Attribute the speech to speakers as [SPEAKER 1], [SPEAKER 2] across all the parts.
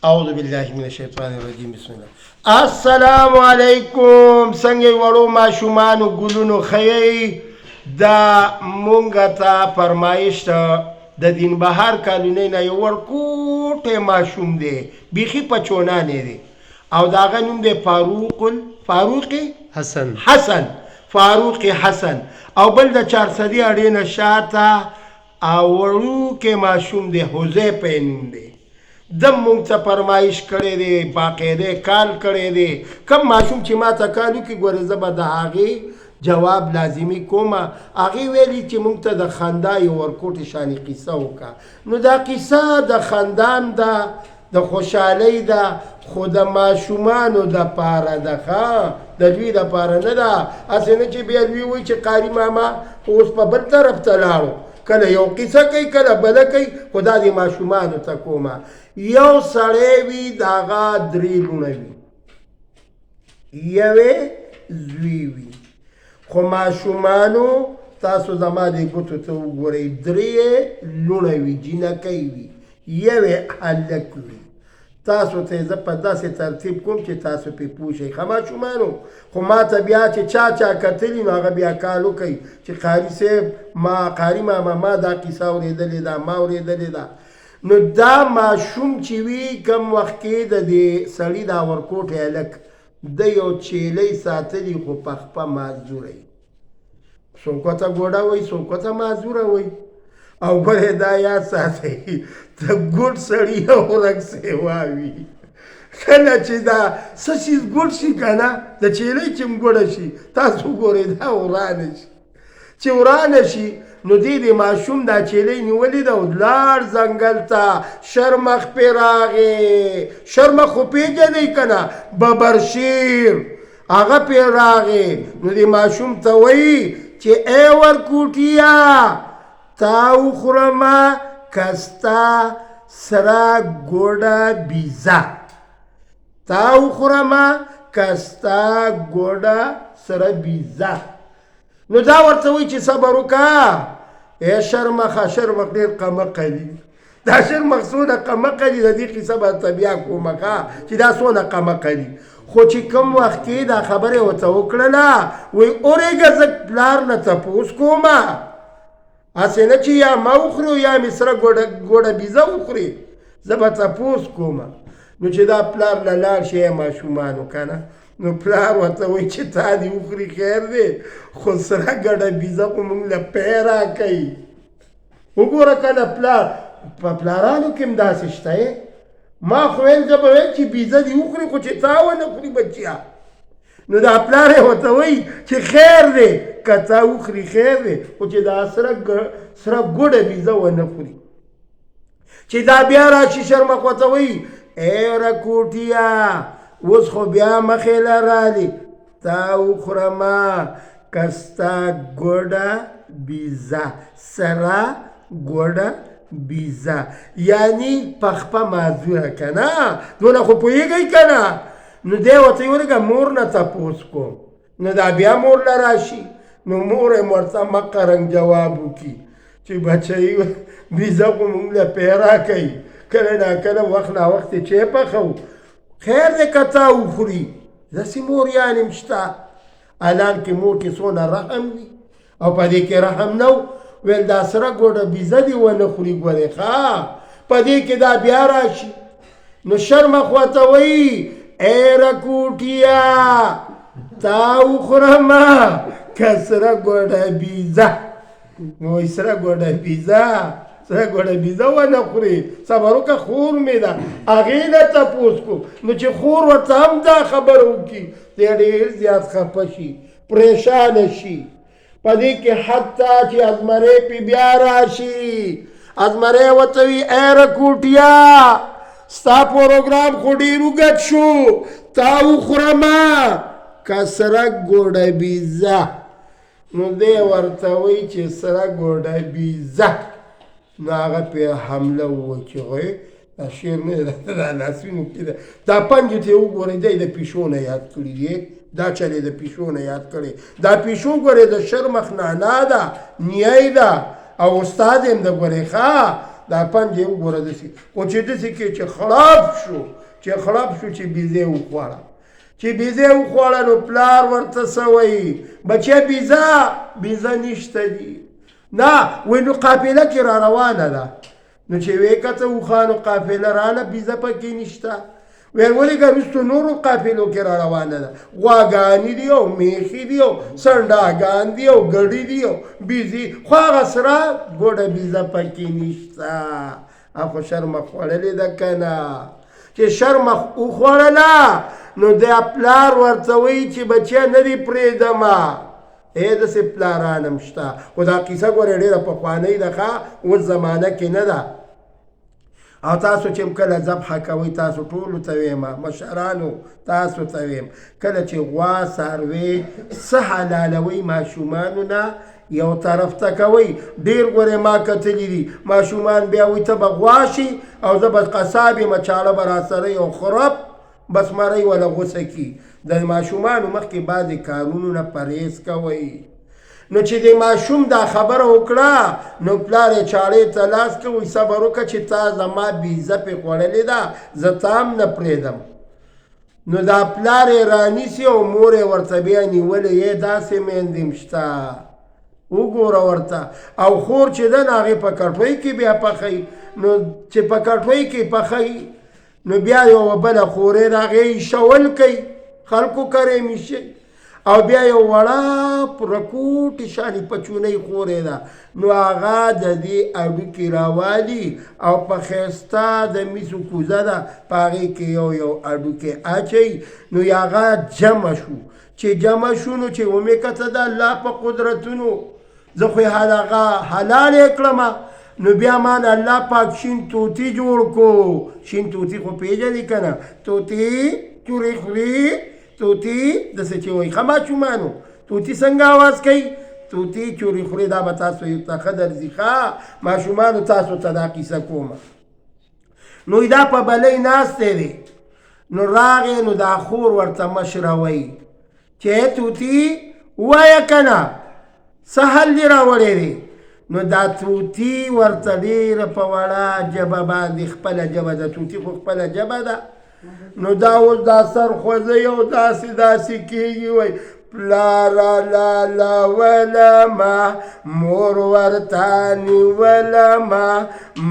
[SPEAKER 1] اعوذ بالله من الشیطان الرجیم. بسم الله. السلام علیکم. څنګه وړو ماشومانو ګلونو خیي دا مونږ ته فرمایش د دین بهار کالونی نه یو ورکوټی ماشوم دی، بیخي پچونانې دی او د هغه نوم دی فاروق حسن. فاروق حسن او بل د 400 اړې نه شاته او وړوکی ماشوم دی، حذیفه یې نوم دی. دم مونږ ته فرمایش کړی دی، باقاعده کال کړی دی. کم ماشوم چې ما ته کال وکړي ګوره زه به د هغې جواب لازمي کومه. هغې ویلي چې مونږ ته د خندا یو ورکوټې شانې قصه وکړه. نو دا قصه د خندان ده، د خوشحالۍ ده، خو د ماشومانو دپاره ده، ښه د دوی دپاره نه ده. هسې نه چې بیا دوی وایي چې قاري ماما خو اوس په بل طرف ته لاړو، کله یو قصه کوي کله بله کوي، خو دا د ماشومانو ته کومه. یو سړی وي د هغه 3 لوڼه وي، یوې زوی وي، خو ماشومانو تاسو زما د ګوتو ته وګورئ 3 لوڼه وي، جینکۍ وي، یوې هلک وي. تاسو ته زه په داسې ترتیب کوم چې تاسو پې پوه شئ ښه ماشومانو. خو ما ته بیا چې چا کتلي نو هغه بیا کال وکئ چې قاري صاحب قاري ماما ما دا قصه اورېدلې ده، ما اورېدلې ده. نو دا ماشوم چې وي کم وخت کې د دې سړي دا ورکوټی هلک د یو چیلۍ ساتلي خو په خپه معذوره وي. څوک ورته ګوډه وایي، څوک ورته معذوره وایي. او ګورې دا یاد ساتئ د ګوډ سړي او ورک سیوا وي. کله چې دا څه شي ګوډ شي که نه د چیلۍ چې م ګوډه شي تاسو ګورئ دا ورانه شي. چې ورانه شي نو دې د ماشوم دا چیلۍ نیولې ده او لاړ ځنګل ته. شرمخ پې راغې، شرمخ خو پېژنئ که نه ببرشیر هغه پې راغې. نو د ماشوم ته وایي چې ای ورکوټیه تا وخورمه که ستا سره ګوډه بیزه، تا وخورمه که ستا ګوډه سره بیزه. نو دا ورته وایي چې صبر وکړه. ای شرمخه، شرمخ ډېر قمقلي، دا شرمخ څونه قمقلي د دې قصه به ته بیا کومه چې دا څونه قمقلي. خو چې کوم وخت کې دا خبرې ورته وکړله وایي اورېږه زه پلار نه تپوس کومه، هسې نه چې یا ما وخوري یا مې سره ګوډه بیزه وخوري، زه به تپوس کومه. نو چې دا پلار له لاړ شي ماشومانو که نه، نو پلار ورته وایي چې تا دې وخوري خیر دی، خو سره ګډه بیزه خو مونږ له پی راکوي. وګوره که نه پلار په پلارانو کې هم داسې شته. ما خو ویل زه به ویل چې بیزه دې وخوري خو چې تا ونه خوري بچیا. نو دا پلار یې ورته وایي چې خیر دی که تا وخوري خیر دی، خو چې دا سره ګوډه بیزه ونه خوري. چې دا بیا راشي شرمخ ورته وایي ای رکوټیه اوس خو بیا مخې له رالي، تا وخورمه که ستا ګوډه بیزه، سره ګوډه بیزه، یعنی په خپه معذوره که نه. دونه خو پوهېږئ که نه. نو دی ورته یې ورګه مور نه تپوس کوم. نو دا بیا مور له راشي، نو مور یې ورته مقرنګ جواب وکړي چې بچی بیزه خو مونږ له پی راکوي، کله ناکله وخت ناوخت یې چای پخوو، خیر دی که تا وخوري. داسې موریانې هم شته. الان کې مور کې څونه رحم وي او په دې کې رحم نه و. ویل دا سره ګوډه بیزه دې ونه خوري ګورې ښه، په دې کې دا بیا راشي. نو شرمخ ورته وایي ای رکوټیه تا وخورمه که سره ګوډه بیزه. نو وایي سره ګوډه بیزه، سره ګوډه بیزه ونه خوري، صبر وکړه خور مې ده. هغې نه تپوس کوم. نو چې خور ورته هم دا خبره وکړي دی ډېر زیات خفه شي، پریشانه شي. په دې کې حتی چې ازمرۍ پې بیا راشي، ازمرۍ ورته وي ای رکوټیه ستا پروګرام خو ډېر اوږد شو، تا وخورمه که سره ګوډه بیزه. نو دی ورته وایي چې سره ګوډه بیزه. نو هغه پې حمله ووایي چې غوی دا شعر نه دی، دا لاسونو کې ده. دا پنجې ته یې وګورئ دی د پیشو نه یاد کړي دی، دا چل یې د پیشو نه یاد کړی. دا پیشو ګورئ د شرمخ نانا ده، نیی ده او استاد هم ده ګورئ ښه. دا پنج یې وګوره داسې خو چې داسې کې چې خړاب شو چې بیزه وخوړه چې بیزه وخوړه نو پلار ورته څه وایي بچیه بیزه نشته دي نه وایي نو قافله کې را روانه ده نو چې ویې کته وخوانو قافله راله بیزه پکې نشته ویل ولې که وروستو نورو قافلو کې را روانه ده غواګانې دي او میخې دي او سنډاګان دي او ګډې دي او بیزې خو هغه سره ګوډه بیزه پکې نشته خو شرمخ خوړلې ده که نه چې شرمخ وخوړله نو دا پلار ورته وایي چې بچیه نه دې پرېږدمه داسې پلاران هم شته خو دا کیسه ګوره ډېره پخوانۍ ده ښه اوس زمانه کې نه ده او تاسو چې کله ذبحه کوئ تاسو ټولو ته ویم مشرانو تاسو ته ویم کله چې غوا څاروی څه حلالوئ ماشومانو نه یو طرف ته کوئ ډېر ګورې ما کتلي دي ماشومان بیا وایي ته به غوا شي او زه به قصاب یم چاړه به راسره یو خرپ بس مرۍ وله غوسه کي د ماشومانو مخکې بعضې کارونو نه پرهیز کوئ نو چې د ماشوم دا خبره وکړه نو پلار یې چاړې ته لاس کوي صبر وکړه چې تا زما بیزه پې خوړلې ده زه تا هم نه پرېږدم نو دا پلار یې رانیسي او مور یې ورته بیا نیولې یې داسې میندې هم شته وګوره ورته او خور چې ده نو هغې په کټوۍ کې بیا پخوي نو چې په کټوۍ کې پخوي نو بیا یوه بله خورې د هغې شول کوي خلکو کرې میشي او بیا یو وړه رکوټې شانې پچونۍ خورې ده نو هغه د دې اډوکې راوالي او په ښایسته د میسو کوزه ده په هغې کې یو اډوکې اچوي نو هغه جمع شو چې جمع شو نو چې ومې کته د الله په قدرتونو زه خو هغه حلال یې کړمه نو بیا مان الله پاک شین توتی جوړ کو شین توتی خو پیژنې که نه توتی چورې خوري توتی داسې چې وایي ښه ماشومانو توتی څنګه آواز کوي توتی چورې خوري دا به تاسو ته ښه درځي ښه ماشومانو تاسو ته دا کیسه کومه نو دا په بلۍ ناستی دی نو راغې نو دا خور ورته مشره وایي چې توتی ووایه که نه څه حل دې راوړی دی نو دا توتی ورته ډېره په وړه ژبه باندې خپله ژبه ده توتی خو خپله ژبه ده نو دا اوس دا سر خوځوي او داسې کېږي وایي پلاره لاله ولمه مور ورته نیولمه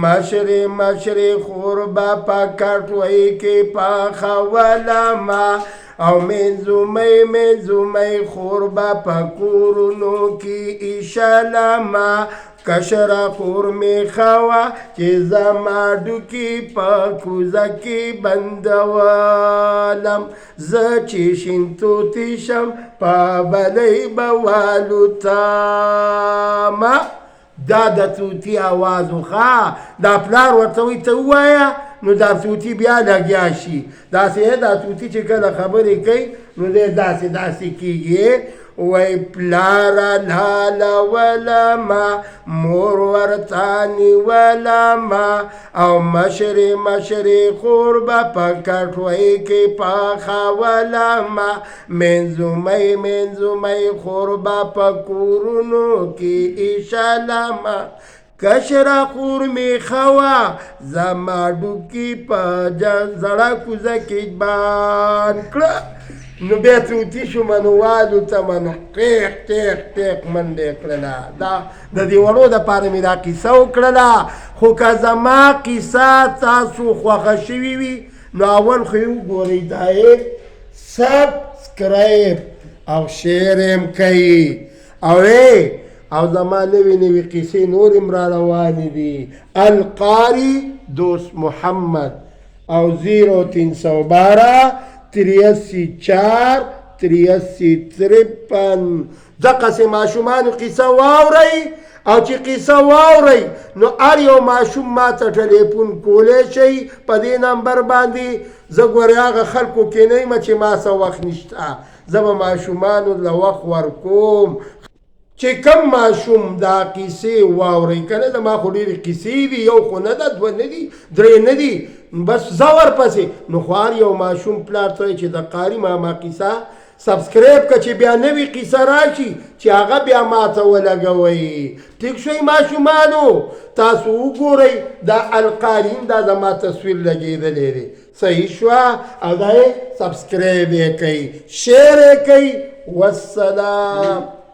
[SPEAKER 1] مشرې خور به په کټوۍ کې پخولمه او منځومۍ خور به په کورونو کې ایشلمه کشره خور می خوا چې زما ډوکې په کوزه کې بندولم زه چې شین توتی شم په بلۍ به والوتمه دا د توتی آواز وښه دا پلار ورته وایي ته ووایه نو دا توتی بیا لګیا شي داسې دا توتی چې کله خبرې کوي نو دی داسې کېږي وی پلارا لالا ولما مور ورتانی ولما او مشری خور با پا کٹوئی کی پاخا ولما منزومی خور با پا کورونو کی ایشالما کشرا خور می خوا زمادو کی پا زڑا کوزا کی بان کلا نو بیا توتی شو منوالو ته منو ټیق منډې کړله دا د دې وړو دپاره مې دا کیسه وکړله خو که زما کیسه تاسو خوښه شوي وي نو اول خو یې وګورئ دا یې سبسکرایب او شیر هم کوي او زما نوې قیسې نور هم را روانې دي القاري دوست محمد او 0312 83 دقسې ماشومانو قیسه واورئ او چې قیسه واورئ نو هر یو ماشوم ما ته ټلیفون کولی شئ په دې نمبر باندې زه ګورې هغه خلکو کې نه یم چې ما څه وخت نشته زه به ماشومانو له وخت ورکوم چې کم ماشوم دا قیسې واورئ که نه زما خو ډېرې قیسې دي یو خو نه ده دوه نه دي درې نه دي بس زه ورپسې نو خو هر یو ماشوم پلار ته چې د قاري ماما قیسه سبسکرایب که چې بیا نوې قیصه راشي چې هغه بیا ماته ولګوئ. ټیک شوی ماشومانو؟ تاسو وګورئ دا القارین دا زما تصویر لګېدلی دی، صحیح شوه؟ او دا یې سبسکرایب یې کوئ، شیر یې کوئ. والسلام.